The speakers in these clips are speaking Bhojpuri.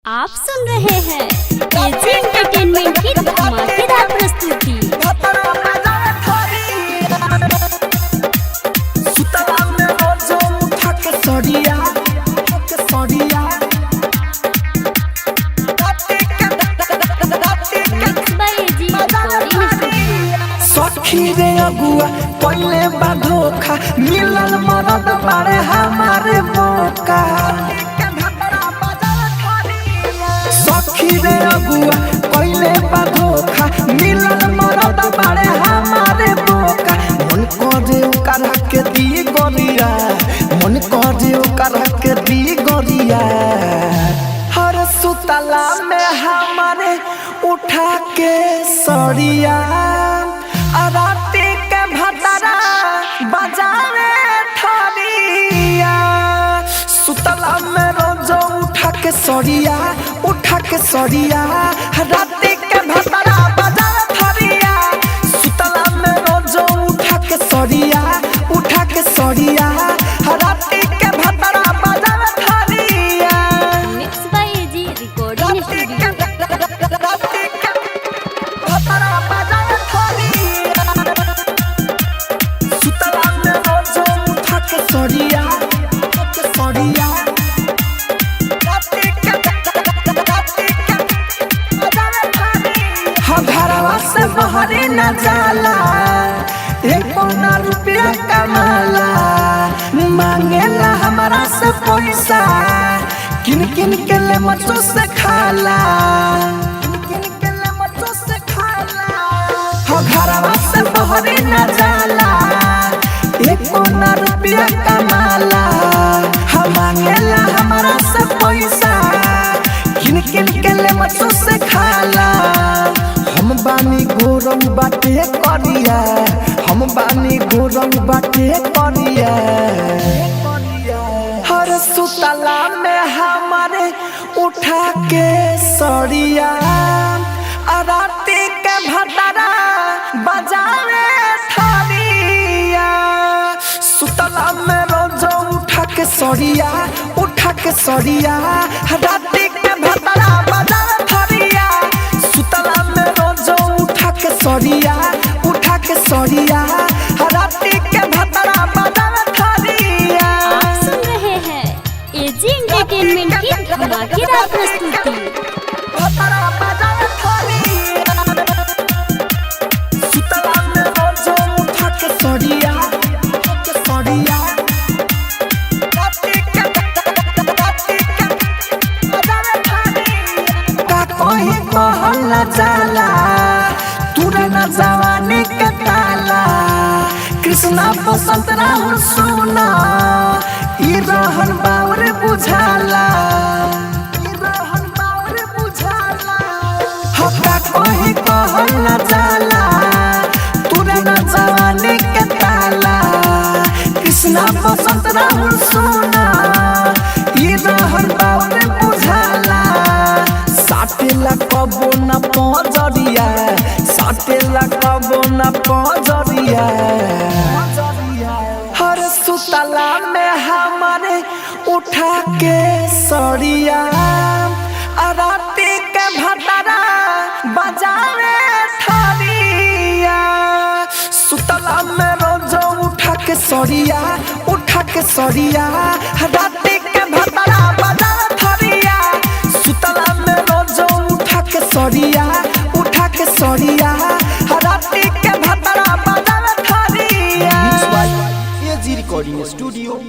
आप सुन रहे हैं एजी एंटरटेनमेंट की धमाकेदार प्रस्तुति। सखी रे अगुआ पहले बाधोखा मिलल मरद बारे हमारे मौका। सखी रे अगुआ पहले बाधोखा मिलल मरद बारे हमारे मौका। मन करे ओकरा के दी गोरिया, मन करे ओकरा के दी गोरिया। हर सुतला में हमारे उठा के सड़िया, राती के भतरा बजावे ठरिया। सुतला में रोज उठा के सड़िया, उठा के सड़िया, राती के भतरा बजावे ठरिया। सुतला में रोज उठा के सड़िया, उठा के सड़िया, राती के भतरा बजावे ठरिया। Mix by AG recording studio. बहरे न जाला एको ना रुपया कमाला, मांगेला हमारा से पैसा, किन किन के ले मचो से खाला, किन किन के ले मचो से खाला। हो घरवा से बहरे न जाला एको ना रुपया कमाला, हम मांगेला हमारा से पैसा, किन किन के ले मचो से खाला। हम बानी गोरम बाटे करिया, हम बानी गोरम बाटे करिया। हर सुतला में हमारे उठा के सड़िया, राती के भतरा बजावे ठरिया। सुतला में रोज उठा के सड़िया, उठा के सड़िया, राती के भतरा बजावे ठरिया। सुतला में उठा के सड़िया, उठा के सड़िया, राती के भतरा बजावे ठरिया। आप सुन रहे हैं एजी एंटरटेनमेंट की धमाकेदार प्रस्तुति। भतरा बजावे ठरिया। सुतला में रोज उठा के सड़िया, उठा के सड़िया, राती के बजावे ठरिया। का कोई कहला जाला न जवानी के ताला, कृष्णा बसंत राहुल सुना, ई रहन बावर बुझाला, ई रहन बावर बुझाला। हका कोई कहल न जाला तूने न जवानी के ताला, कृष्णा बसंत राहुल सुना, ई रहन बावर बुझाला। साटेला कबो न पजरिया, साटेला कबो न पजरिया। हर सुतला में हमारे उठा के सड़िया, राती के भतरा बजावे ठरिया। सुतला में रोज उठा के सड़िया, उठा के सड़िया, राती के भतरा बजावे ठरिया। सुतला में रोज उठा के सड़िया, उठा के सड़िया, राती के भतरा बजावे ठरिया। एजी रिकॉर्डिंग स्टूडियो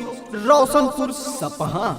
रोशनपुर सपहा।